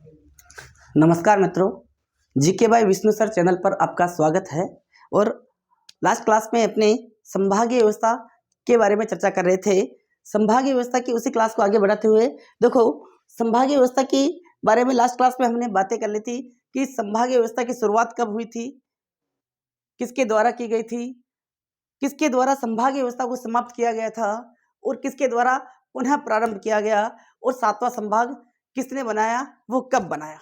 नमस्कार मित्रों, GK by Vishnu sir channel पर आपका स्वागत है। और लास्ट क्लास में अपने संभागीय व्यवस्था के बारे में चर्चा कर रहे थे। संभागीय व्यवस्था की उसी क्लास को आगे बढ़ाते हुए देखो, संभागीय व्यवस्था की बारे में लास्ट क्लास में हमने बातें कर ली थी कि संभागीय व्यवस्था की शुरुआत कब हुई थी, किसके द्वारा की गई थी, किसके द्वारा संभागीय व्यवस्था को समाप्त किया गया था और किसके द्वारा पुनः प्रारंभ किया गया, और सातवां संभाग किसने बनाया, वो कब बनाया।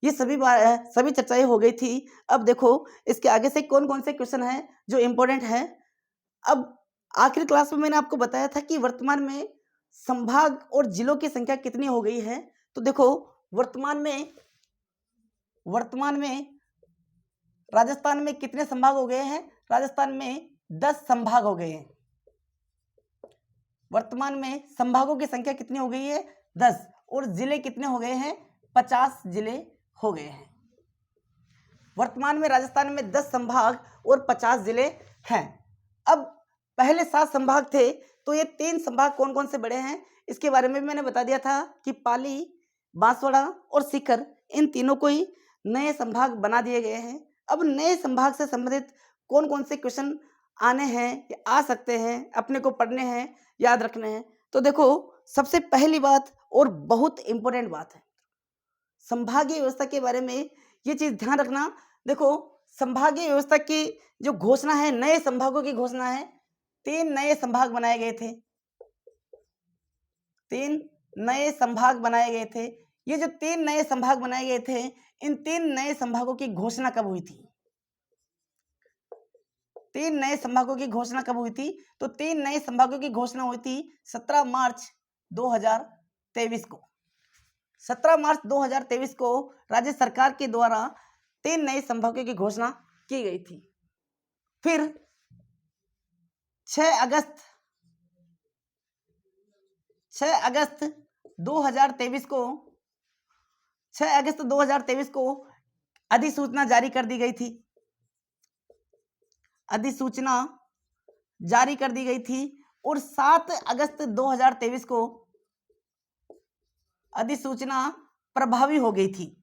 ये सभी चर्चाएं हो गई थी। अब देखो इसके आगे से कौन कौन से क्वेश्चन हैं जो इम्पोर्टेंट हैं। अब आखिरी क्लास में मैंने आपको बताया था कि वर्तमान में संभाग और जिलों की संख्या कितनी हो गई है। तो देखो वर्तमान में राजस्थान में कितने संभाग हो गए हैं। राजस्थान में 10 संभाग हो गए हैं। वर्तमान में संभागों की संख्या कितनी हो गई है, 10, और जिले कितने हो गए हैं, 50 जिले हो गए हैं। वर्तमान में राजस्थान में 10 संभाग और 50 जिले हैं। अब पहले 7 संभाग थे, तो ये 3 संभाग कौन कौन से बड़े हैं इसके बारे में मैंने बता दिया था कि पाली, बांसवाड़ा और सीकर, इन तीनों को ही नए संभाग बना दिए गए हैं। अब नए संभाग से संबंधित कौन कौन से क्वेश्चन आने हैं या आ सकते हैं, अपने को पढ़ने हैं, याद रखने हैं। तो देखो सबसे पहली बात और बहुत इंपॉर्टेंट बात है, संभागीय व्यवस्था के बारे में ये चीज ध्यान रखना। देखो संभागीय व्यवस्था की जो घोषणा है, नए संभागों की घोषणा है। 3 नए संभाग बनाए गए थे, 3 नए संभाग बनाए गए थे। ये जो 3 नए संभाग बनाए गए थे, इन 3 नए संभागों की घोषणा कब हुई थी। 3 नए संभागों की घोषणा कब हुई थी, तो 3 नए संभागों की घोषणा हुई थी 17 मार्च 2023 को। 17 मार्च 2023 को राज्य सरकार के द्वारा 3 नए संभागों की घोषणा की गई थी। फिर 6 अगस्त 2023 को 6 अगस्त 2023 को अधिसूचना जारी कर दी गई थी। अधिसूचना जारी कर दी गई थी और 7 अगस्त 2023 को अधिसूचना प्रभावी हो गई थी।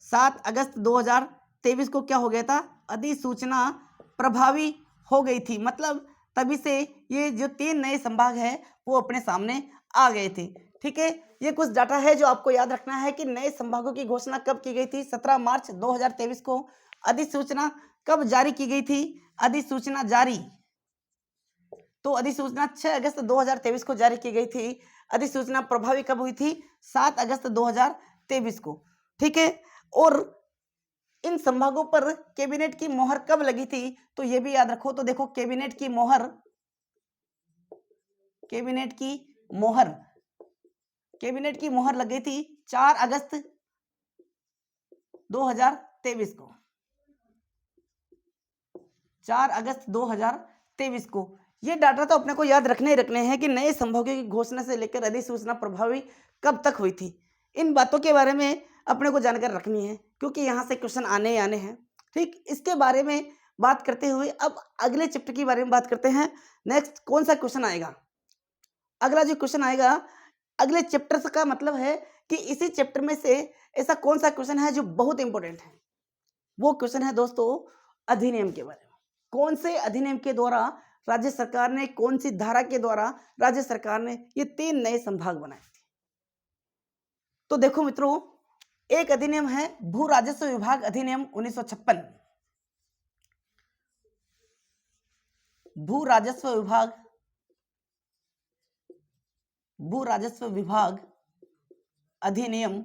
7 अगस्त 2023 को क्या हो गया था, अधिसूचना प्रभावी हो गई थी। मतलब तभी से ये जो 3 नए संभाग है वो अपने सामने आ गए थे। ठीक है, ये कुछ डाटा है जो आपको याद रखना है कि नए संभागों की घोषणा कब की गई थी, 17 मार्च 2023 को। अधिसूचना कब जारी की गई थी, अधिसूचना जारी, तो अधिसूचना 6 अगस्त 2023 को जारी की गई थी। अधिसूचना प्रभावी कब हुई थी, 7 अगस्त 2023 को। ठीक है, और इन संभागों पर कैबिनेट की मोहर कब लगी थी, तो ये भी याद रखो। तो देखो कैबिनेट की मोहर लग गई थी 4 अगस्त 2023 को। 4 अगस्त 2023 को। ये डाटा तो अपने को याद रखने ही रखने हैं कि नए संभागों की घोषणा से लेकर अधिसूचना प्रभावी कब तक हुई थी। इन बातों के बारे में अपने को जानकारी रखनी है क्योंकि यहाँ से क्वेश्चन आने ही आने हैं। ठीक, इसके बारे में बात करते हुए अब अगले चैप्टर के बारे में बात करते हैं। नेक्स्ट कौन सा क्वेश्चन आएगा, अगला जो क्वेश्चन आएगा अगले चैप्टर का मतलब है कि इसी चैप्टर में से ऐसा कौन सा क्वेश्चन है जो बहुत इंपॉर्टेंट है। वो क्वेश्चन है दोस्तों अधिनियम के बारे में। कौन से अधिनियम के द्वारा राज्य सरकार ने, कौन सी धारा के द्वारा राज्य सरकार ने ये 3 नए संभाग बनाए थे। तो देखो मित्रों, एक अधिनियम है भू राजस्व विभाग अधिनियम 1956। भू राजस्व विभाग अधिनियम,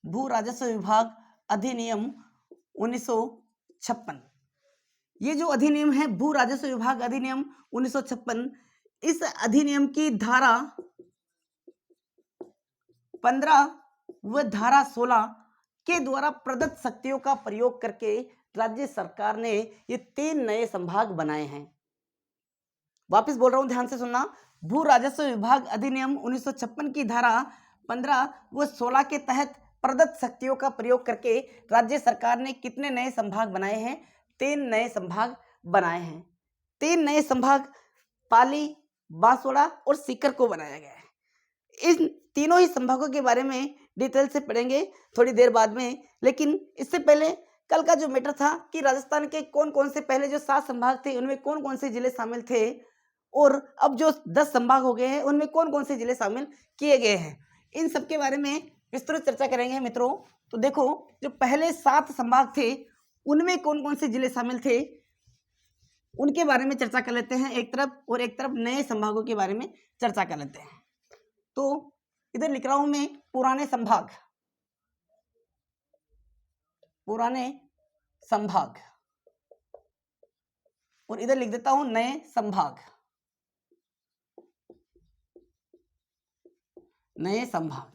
भू राजस्व विभाग अधिनियम 1956। ये जो अधिनियम है भू राजस्व विभाग अधिनियम 1956, इस अधिनियम की धारा 15 व धारा 16 के द्वारा प्रदत्त शक्तियों का प्रयोग करके राज्य सरकार ने ये 3 नए संभाग बनाए हैं। वापस बोल रहा हूं, ध्यान से सुनना। भू राजस्व विभाग अधिनियम 1956 की धारा 15 व 16 के तहत प्रदत्त शक्तियों का प्रयोग करके राज्य सरकार ने कितने नए संभाग बनाए हैं, 3 नए संभाग बनाए हैं। 3 नए संभाग पाली, बांसवाड़ा और सीकर को बनाया गया है। इन तीनों ही संभागों के बारे में डिटेल से पढ़ेंगे थोड़ी देर बाद में, लेकिन इससे पहले कल का जो मैटर था कि राजस्थान के कौन कौन से पहले जो 7 संभाग थे उनमें कौन कौन से जिले शामिल थे, और अब जो 10 संभाग हो गए हैं उनमें कौन कौन से जिले शामिल किए गए हैं, इन सब के बारे में विस्तृत चर्चा करेंगे मित्रों। तो देखो, जो पहले 7 संभाग थे उनमें कौन कौन से जिले शामिल थे उनके बारे में चर्चा कर लेते हैं एक तरफ, और एक तरफ नए संभागों के बारे में चर्चा कर लेते हैं। तो इधर लिख रहा हूं मैं पुराने संभाग, पुराने संभाग, और इधर लिख देता हूं नए संभाग, नए संभाग।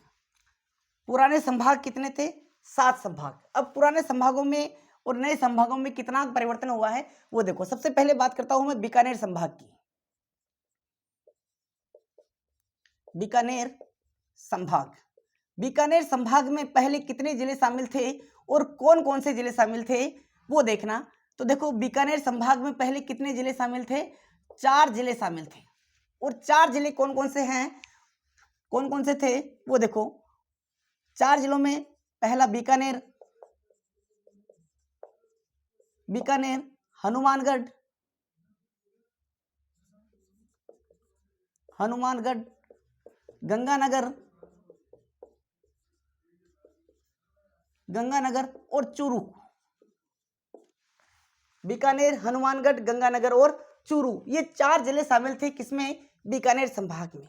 पुराने संभाग कितने थे? 7 संभाग। अब पुराने संभागों में और नए संभागों में कितना परिवर्तन हुआ है वो देखो। सबसे पहले बात करता हूं मैं बीकानेर संभाग की। बीकानेर संभाग, बीकानेर संभाग में पहले कितने जिले शामिल थे और कौन कौन से जिले शामिल थे वो देखना। तो देखो, बीकानेर संभाग में पहले कितने जिले शामिल थे? 4 जिले शामिल थे। और 4 जिले कौन कौन से हैं, कौन कौन से थे वो देखो। 4 जिलों में पहला बीकानेर, बीकानेर, हनुमानगढ़, हनुमानगढ़, गंगानगर, गंगानगर और चूरू। बीकानेर, हनुमानगढ़, गंगानगर और चूरू, ये 4 जिले शामिल थे किसमें? बीकानेर संभाग में।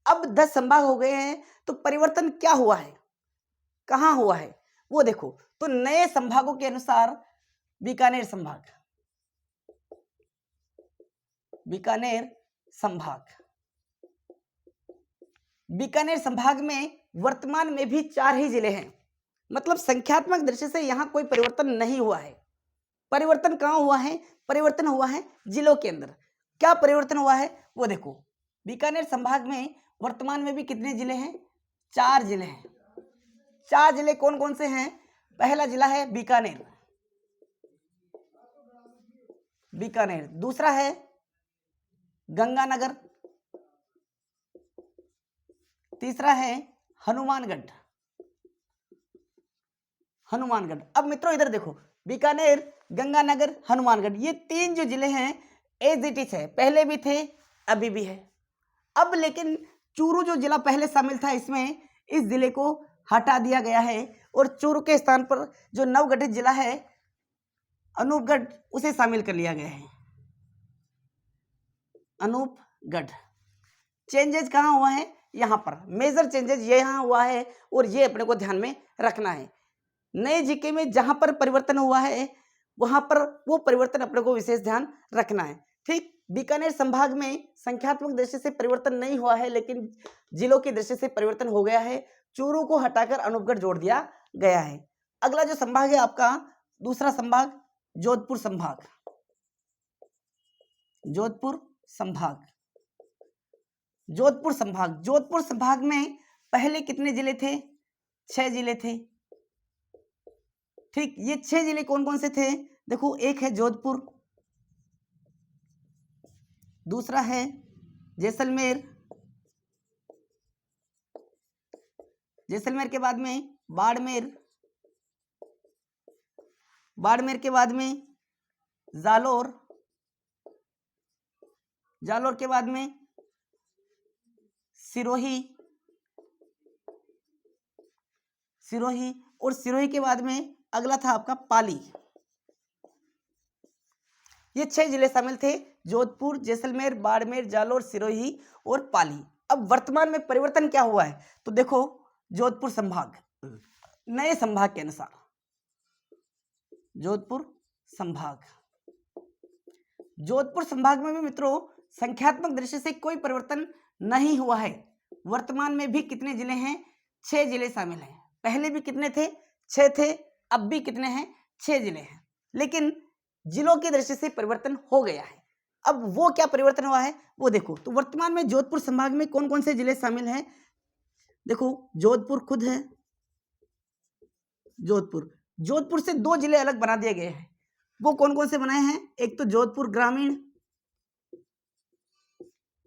अब 10 संभाग हो गए हैं, तो परिवर्तन क्या हुआ है, कहां हुआ है वो देखो। तो नए संभागों के अनुसार बीकानेर संभाग, बीकानेर संभाग, बीकानेर संभाग में वर्तमान में भी 4 ही जिले हैं। मतलब संख्यात्मक दृष्टि से यहां कोई परिवर्तन नहीं हुआ है। परिवर्तन कहां हुआ है? परिवर्तन हुआ है जिलों के अंदर। क्या परिवर्तन हुआ है वो देखो। बीकानेर संभाग में वर्तमान में भी कितने जिले हैं? 4 जिले हैं। 4 जिले कौन कौन से हैं? पहला जिला है बीकानेर, बीकानेर। दूसरा है गंगानगर, तीसरा है हनुमानगढ़, हनुमानगढ़। अब मित्रों इधर देखो, बीकानेर, गंगानगर, हनुमानगढ़, ये 3 जो जिले हैं एज इट इज है, पहले भी थे अभी भी है। अब लेकिन चूरू जो जिला पहले शामिल था, इसमें इस जिले को हटा दिया गया है और चूरू के स्थान पर जो नवगठित जिला है अनूपगढ़, उसे शामिल कर लिया गया है, अनूपगढ़। चेंजेस कहाँ हुआ है? यहाँ पर मेजर चेंजेस ये यहाँ हुआ है, और ये अपने को ध्यान में रखना है। नए जीके में जहां पर परिवर्तन हुआ है वहां पर वो परिवर्तन अपने को विशेष ध्यान रखना है। ठीक, बीकानेर संभाग में संख्यात्मक दृष्टि से परिवर्तन नहीं हुआ है, लेकिन जिलों की दृष्टि से परिवर्तन हो गया है। चूरू को हटाकर अनूपगढ़ जोड़ दिया गया है। अगला जो संभाग है आपका, दूसरा संभाग जोधपुर संभाग, जोधपुर संभाग, जोधपुर संभाग। जोधपुर संभाग में पहले कितने जिले थे? 6 जिले थे। ठीक, ये 6 जिले कौन कौन से थे? देखो, एक है जोधपुर, दूसरा है जैसलमेर, जैसलमेर के बाद में बाड़मेर, बाड़मेर के बाद में जालोर, जालोर के बाद में सिरोही, सिरोही, और सिरोही के बाद में अगला था आपका पाली। ये 6 जिले शामिल थे, जोधपुर, जैसलमेर, बाड़मेर, जालोर, सिरोही और पाली। अब वर्तमान में परिवर्तन क्या हुआ है? तो देखो, जोधपुर संभाग नए संभाग के अनुसार, जोधपुर संभाग, जोधपुर संभाग में भी मित्रों संख्यात्मक दृष्टि से कोई परिवर्तन नहीं हुआ है। वर्तमान में भी कितने जिले हैं? 6 जिले शामिल हैं। पहले भी कितने थे? 6 थे। अब भी कितने हैं? 6 जिले हैं। लेकिन जिलों की दृष्टि से परिवर्तन हो गया है। अब वो क्या परिवर्तन हुआ है वो देखो। तो वर्तमान में जोधपुर संभाग में कौन कौन से जिले शामिल हैं? देखो, जोधपुर खुद है, जोधपुर, जोधपुर से 2 जिले अलग बना दिए गए हैं। वो कौन कौन से बनाए हैं? एक तो जोधपुर ग्रामीण,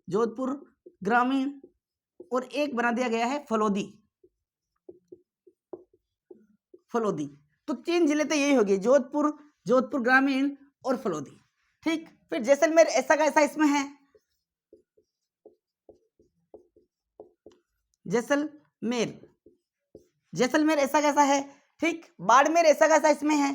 जोधपुर ग्रामीण और एक बना दिया गया है फलोदी। फलोदी, तो 3 जिले तो यही हो गए, जोधपुर, जोधपुर ग्रामीण और फलोदी। ठीक, फिर जैसलमेर ऐसा का ऐसा इसमें है, जैसलमेर, जैसलमेर ऐसा कैसा है। ठीक, बाड़मेर ऐसा कैसा इसमें है,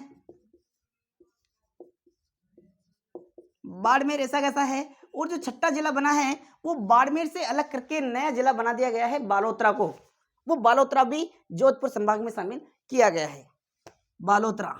बाड़मेर ऐसा कैसा है। और जो छठा जिला बना है वो बाड़मेर से अलग करके नया जिला बना दिया गया है बालोतरा को, वो बालोतरा भी जोधपुर संभाग में शामिल किया गया है। बालोतरा,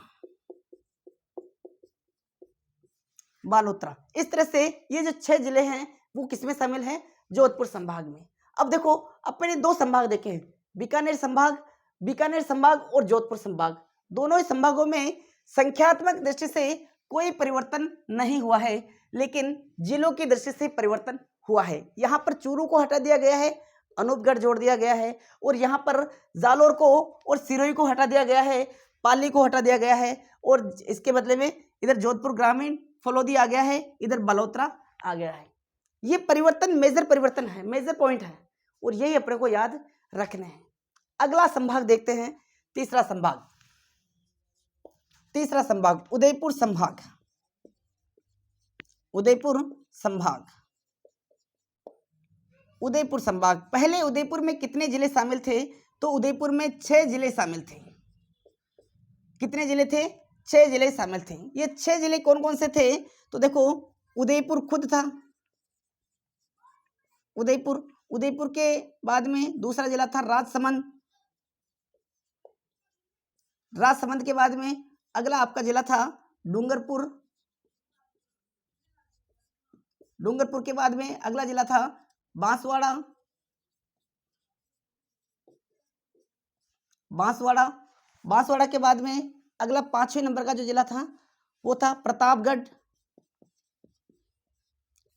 बालोतरा, इस तरह से ये जो 6 जिले हैं वो किसमें शामिल हैं, जोधपुर संभाग में। अब देखो अपने 2 संभाग देखे हैं, बीकानेर संभाग, बीकानेर संभाग और जोधपुर संभाग। दोनों ही संभागों में संख्यात्मक दृष्टि से कोई परिवर्तन नहीं हुआ है, लेकिन जिलों की दृष्टि से परिवर्तन हुआ है। यहाँ पर चूरू को हटा दिया गया है, अनूपगढ़ जोड़ दिया गया है, और यहाँ पर जालोर को और सिरोही को हटा दिया गया है, पाली को हटा दिया गया है, और इसके बदले में इधर जोधपुर ग्रामीण फलोदी आ गया है, इधर बालोतरा आ गया है। ये परिवर्तन मेजर परिवर्तन है, मेजर पॉइंट है, और यही अपने को याद रखने हैं। अगला संभाग देखते हैं, तीसरा संभाग, तीसरा संभाग उदयपुर संभाग, उदयपुर संभाग, उदयपुर संभाग। पहले उदयपुर में कितने जिले शामिल थे, तो उदयपुर में 6 जिले शामिल थे। कितने जिले थे, 6 जिले शामिल थे। ये 6 जिले कौन कौन से थे, तो देखो उदयपुर खुद था, उदयपुर, उदयपुर के बाद में दूसरा जिला था राजसमंद, राजसमंद के बाद में अगला आपका जिला था डूंगरपुर, डूंगरपुर के बाद में अगला जिला था बांसवाड़ा, बांसवाड़ा, बांसवाड़ा के बाद में अगला 5वें नंबर का जो जिला था वो था प्रतापगढ़,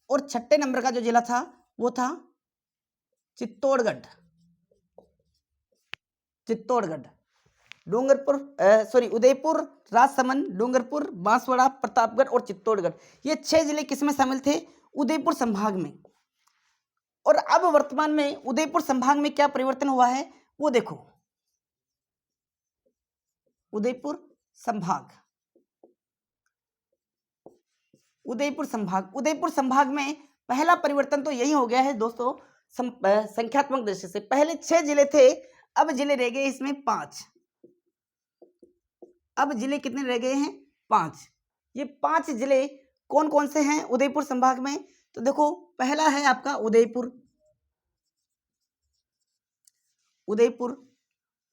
और 6ठे नंबर का जो जिला था वो था चित्तौड़गढ़, चित्तौड़गढ़। डूंगरपुर उदयपुर, राजसमंद, डूंगरपुर, बांसवाड़ा, प्रतापगढ़ और चित्तौड़गढ़, ये 6 जिले किसमें शामिल थे, उदयपुर संभाग में। और अब वर्तमान में उदयपुर संभाग में क्या परिवर्तन हुआ है वो देखो, उदयपुर संभाग, उदयपुर संभाग, उदयपुर संभाग में पहला परिवर्तन तो यही हो गया है दोस्तों, संख्यात्मक दृष्टि से। पहले 6 जिले थे, अब जिले रह गए इसमें 5, अब जिले कितने रह गए हैं, 5। ये 5 जिले कौन कौन से हैं उदयपुर संभाग में, तो देखो पहला है आपका उदयपुर, उदयपुर,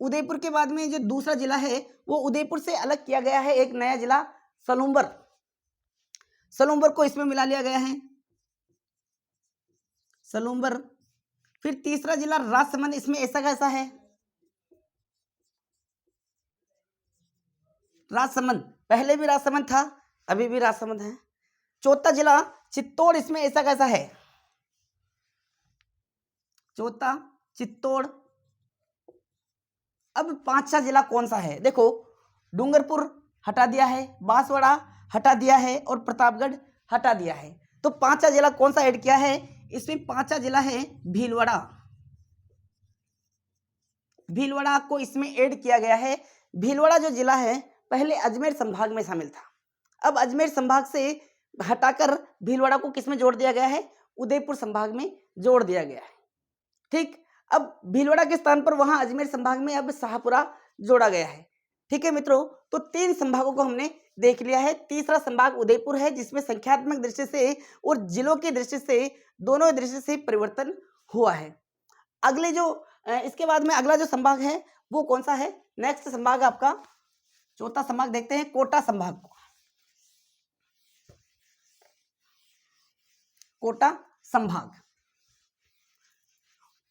उदयपुर के बाद में जो दूसरा जिला है वो उदयपुर से अलग किया गया है, एक नया जिला सलूम्बर, सलूम्बर को इसमें मिला लिया गया है, सलूम्बर। फिर तीसरा जिला राजसमंद, इसमें ऐसा कैसा है, राजसमंद, पहले भी राजसमंद था, अभी भी राजसमंद है। चौथा जिला चित्तौड़, इसमें ऐसा कैसा है, चौथा चित्तौड़। अब 5वां जिला कौन सा है, देखो डूंगरपुर हटा दिया है, बांसवाड़ा हटा दिया है और प्रतापगढ़ हटा दिया है। तो 5वां जिला कौन सा ऐड किया है, इसमें 5वां जिला है भीलवाड़ा, भीलवाड़ा को इसमें ऐड किया गया है। भीलवाड़ा जो जिला है पहले अजमेर संभाग में शामिल था, अब अजमेर संभाग से हटाकर भीलवाड़ा को किसमें जोड़ दिया गया है, उदयपुर संभाग में जोड़ दिया गया है। ठीक, अब भीलवाड़ा के स्थान पर वहां अजमेर संभाग में अब शाहपुरा जोड़ा गया है। ठीक है मित्रों, तो 3 संभागों को हमने देख लिया है। तीसरा संभाग उदयपुर है, जिसमें संख्यात्मक दृष्टि से और जिलों की दृष्टि से, दोनों दृष्टि से परिवर्तन हुआ है। अगले जो इसके बाद में अगला जो संभाग है वो कौन सा है, नेक्स्ट संभाग आपका चौथा संभाग देखते हैं, कोटा संभाग को। कोटा संभाग,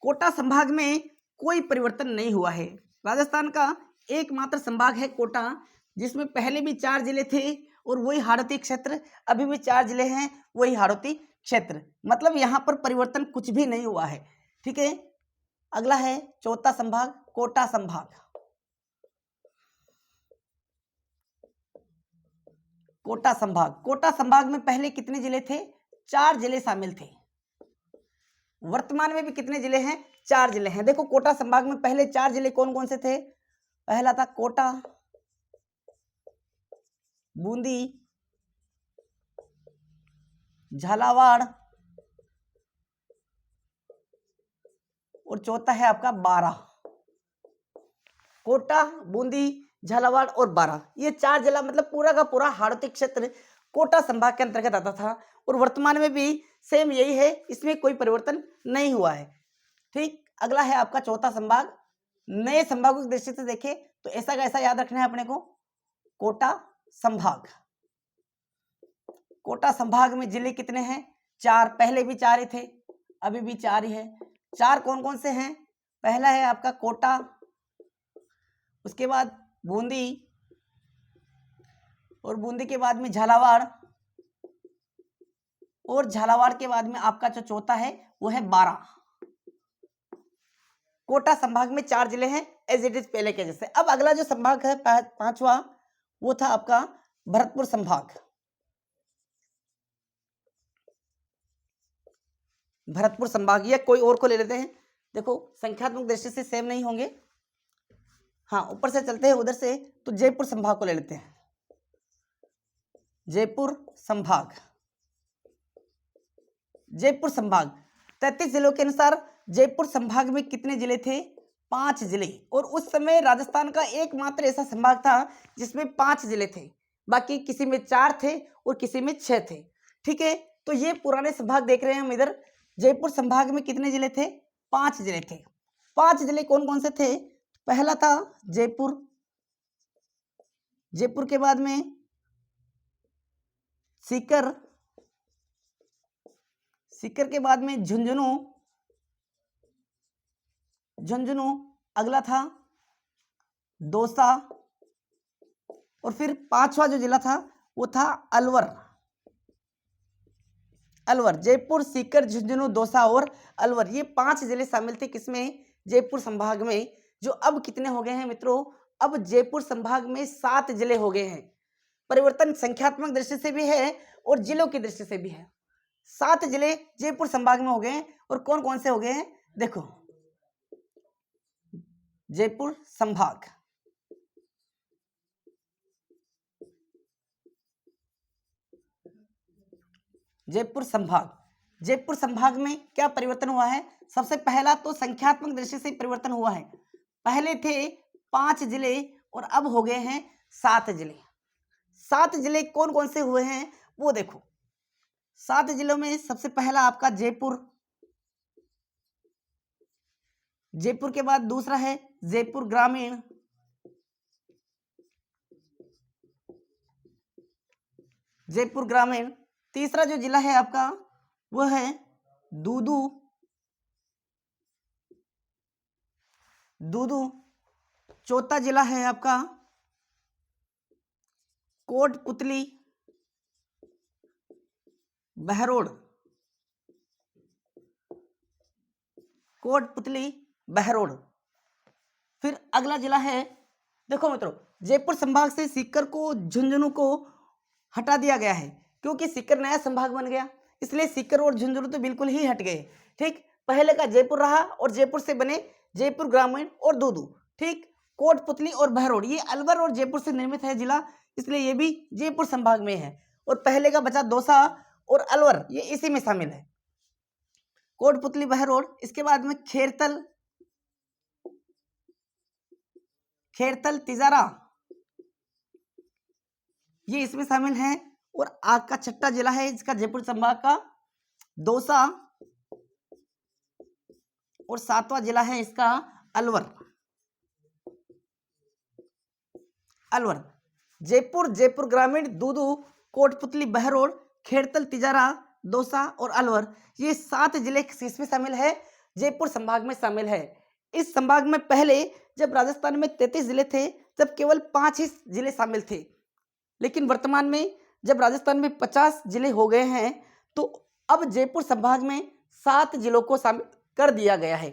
कोटा संभाग में कोई परिवर्तन नहीं हुआ है। राजस्थान का एकमात्र संभाग है कोटा, जिसमें पहले भी 4 जिले थे और वही हाड़ौती क्षेत्र, अभी भी 4 जिले हैं वही हाड़ौती क्षेत्र, मतलब यहाँ पर परिवर्तन कुछ भी नहीं हुआ है। ठीक है, अगला है चौथा संभाग कोटा संभाग। कोटा संभाग, कोटा संभाग में पहले कितने जिले थे, 4 जिले शामिल थे, वर्तमान में भी कितने जिले हैं? 4 जिले हैं। देखो कोटा संभाग में पहले 4 जिले कौन कौन से थे? पहला था कोटा, बूंदी, झालावाड़ और चौथा है आपका बारां। कोटा, बूंदी, झालावाड़ और बारां, ये 4 जिला मतलब पूरा का पूरा हाड़ौती क्षेत्र कोटा संभाग के अंतर्गत आता था और वर्तमान में भी सेम यही है, इसमें कोई परिवर्तन नहीं हुआ है। ठीक, अगला है आपका चौथा संभाग। नए संभागों की दृष्टि से देखें तो ऐसा का ऐसा याद रखना है अपने को, कोटा संभाग। कोटा संभाग में जिले कितने हैं? 4। पहले भी 4 ही थे, अभी भी 4 ही है। 4 कौन कौन से हैं? पहला है आपका कोटा, उसके बाद बूंदी और बूंदी के बाद में झालावाड़ और झालावाड़ के बाद में आपका जो चौथा है वो है बारां। कोटा संभाग में 4 जिले हैं एज इट इज पहले के जैसे। अब अगला जो संभाग है 5वां, वो था आपका भरतपुर संभाग। भरतपुर संभाग या कोई और को ले लेते हैं। देखो संख्यात्मक दृष्टि से सेम नहीं होंगे। हाँ, ऊपर से चलते हैं उधर से, तो जयपुर संभाग को ले लेते हैं। जयपुर संभाग, जयपुर संभाग 33 जिलों के अनुसार जयपुर संभाग में कितने जिले थे? 5 जिले। और उस समय राजस्थान का एकमात्र ऐसा संभाग था जिसमें 5 जिले थे, बाकी किसी में 4 थे और किसी में 6 थे। ठीक है, तो ये पुराने संभाग देख रहे हैं हम इधर। जयपुर संभाग में कितने जिले थे? 5 जिले थे। 5 जिले कौन कौन से थे? पहला था जयपुर, जयपुर के बाद में सीकर, सीकर के बाद में झुंझुनू, झुंझुनू अगला था दौसा और फिर 5वां जो जिला था वो था अलवर। अलवर, जयपुर, सीकर, झुंझुनू, दौसा और अलवर, ये 5 जिले शामिल थे किसमें? जयपुर संभाग में। जो अब कितने हो गए हैं मित्रों? अब जयपुर संभाग में 7 जिले हो गए हैं। परिवर्तन संख्यात्मक दृष्टि से भी है और जिलों की दृष्टि से भी है। 7 जिले जयपुर संभाग में हो गए हैं। और कौन कौन से हो गए हैं? देखो, जयपुर संभाग, जयपुर संभाग, जयपुर संभाग में क्या परिवर्तन हुआ है? सबसे पहला तो संख्यात्मक दृष्टि से परिवर्तन हुआ है। पहले थे 5 जिले और अब हो गए हैं 7 जिले। 7 जिले कौन कौन से हुए हैं वो देखो। 7 जिलों में सबसे पहला आपका जयपुर, जयपुर के बाद दूसरा है जयपुर ग्रामीण, जयपुर ग्रामीण। तीसरा जो जिला है आपका वो है दूदू, दूदू। चौथा जिला है आपका कोटपुतली, बहरोड, कोटपुतली, बहरोड। फिर अगला जिला है, देखो मित्रों, जयपुर संभाग से सीकर को, झुंझुनू को हटा दिया गया है क्योंकि सीकर नया संभाग बन गया, इसलिए सीकर और झुंझुनू तो बिल्कुल ही हट गए। ठीक, पहले का जयपुर रहा और जयपुर से बने जयपुर ग्रामीण और दूदू। ठीक, कोटपुतली और बहरोड ये अलवर और जयपुर से निर्मित है जिला, इसलिए ये भी जयपुर संभाग में है। और पहले का बचा दौसा और अलवर, ये इसी में शामिल है। कोटपुतली, बहरोड, इसके बाद में खेरतल, खेरतल, तिजारा, ये इसमें शामिल है। और आग का छठा जिला है इसका जयपुर संभाग का दौसा और 7वां जिला है इसका अलवर। अलवर, जयपुर, जयपुर ग्रामीण, दूदू, कोटपुतली, बहरोड, खेरतल, तिजारा, दौसा और अलवर, ये 7 जिले इसमें शामिल है, जयपुर संभाग में शामिल है। इस संभाग में पहले जब राजस्थान में 33 जिले थे तब केवल 5 ही जिले शामिल थे, लेकिन वर्तमान में जब राजस्थान में 50 जिले हो गए हैं तो अब जयपुर संभाग में 7 जिलों को शामिल कर दिया गया है।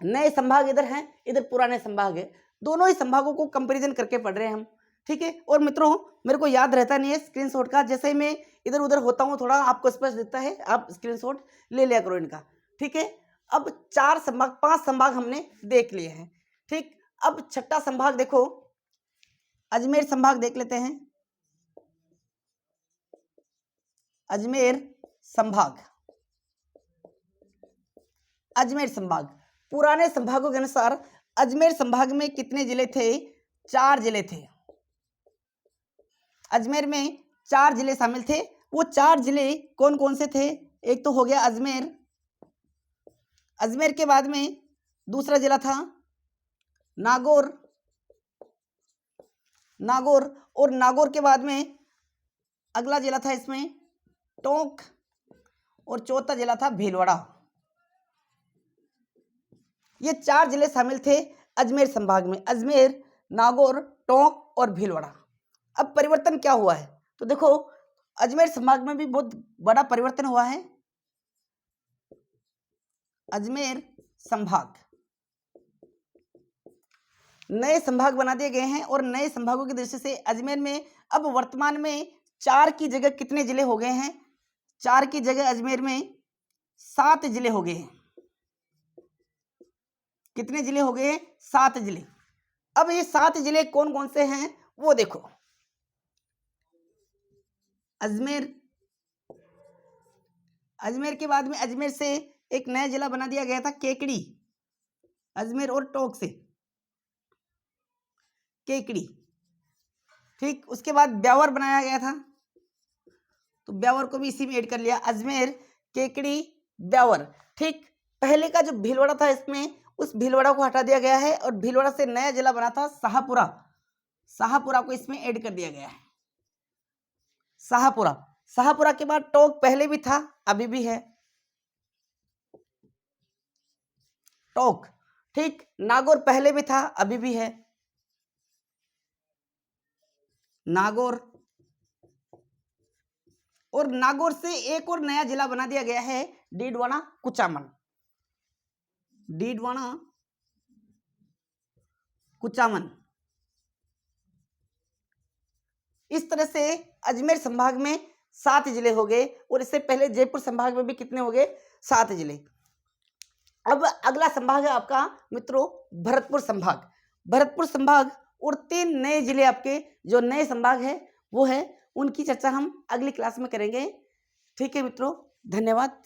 नए संभाग इधर हैं, इधर पुराने संभाग है, दोनों ही संभागों को कंपैरिजन करके पढ़ रहे हैं हम। ठीक है। और मित्रों मेरे को याद रहता नहीं है स्क्रीनशॉट का, जैसे ही मैं इधर उधर होता हूँ थोड़ा आपको स्पष्ट दिखता है, आप स्क्रीनशॉट ले लिया करो इनका, ठीक है। अब 4 संभाग 5 संभाग हमने देख लिए हैं, ठीक। अब छठा संभाग देखो, अजमेर संभाग देख लेते हैं। अजमेर संभाग, अजमेर संभाग पुराने संभागों के अनुसार अजमेर संभाग में कितने जिले थे? 4 जिले थे। अजमेर में 4 जिले शामिल थे। वो 4 जिले कौन कौन से थे? एक तो हो गया अजमेर, अजमेर के बाद में दूसरा जिला था नागौर, नागौर, और नागौर के बाद में अगला जिला था इसमें टोंक, और चौथा जिला था भीलवाड़ा। ये 4 जिले शामिल थे अजमेर संभाग में, अजमेर, नागौर, टोंक और भीलवाड़ा। अब परिवर्तन क्या हुआ है? तो देखो अजमेर संभाग में भी बहुत बड़ा परिवर्तन हुआ है। अजमेर संभाग, नए संभाग बना दिए गए हैं, और नए संभागों की दृष्टि से अजमेर में अब वर्तमान में 4 की जगह कितने जिले हो गए हैं? 4 की जगह अजमेर में 7 जिले हो गए हैं। कितने जिले हो गए? 7 जिले। अब ये 7 जिले कौन कौन से हैं वो देखो। अजमेर, अजमेर के बाद में अजमेर से एक नया जिला बना दिया गया था केकड़ी, अजमेर और टोंक से केकड़ी, ठीक। उसके बाद ब्यावर बनाया गया था, तो ब्यावर को भी इसी में ऐड कर लिया, अजमेर, केकड़ी, ब्यावर, ठीक। पहले का जो भीलवाड़ा था इसमें उस भीलवाड़ा को हटा दिया गया है, और भीलवाड़ा से नया जिला बना था शाहपुरा, शाहपुरा को इसमें ऐड कर दिया गया है, शाहपुरा। शाहपुरा के बाद टोंक पहले भी था, अभी भी है टोंक, ठीक। नागौर पहले भी था, अभी भी है नागौर, और नागौर से एक और नया जिला बना दिया गया है डीडवाना कुचामन, डीडवाना कुचामन। इस तरह से अजमेर संभाग में 7 जिले हो गए, और इससे पहले जयपुर संभाग में भी कितने हो गए? 7 जिले। अब अगला संभाग है आपका मित्रों भरतपुर संभाग, भरतपुर संभाग, और 3 नए जिले आपके जो नए संभाग है वो है, उनकी चर्चा हम अगली क्लास में करेंगे, ठीक है मित्रों। धन्यवाद।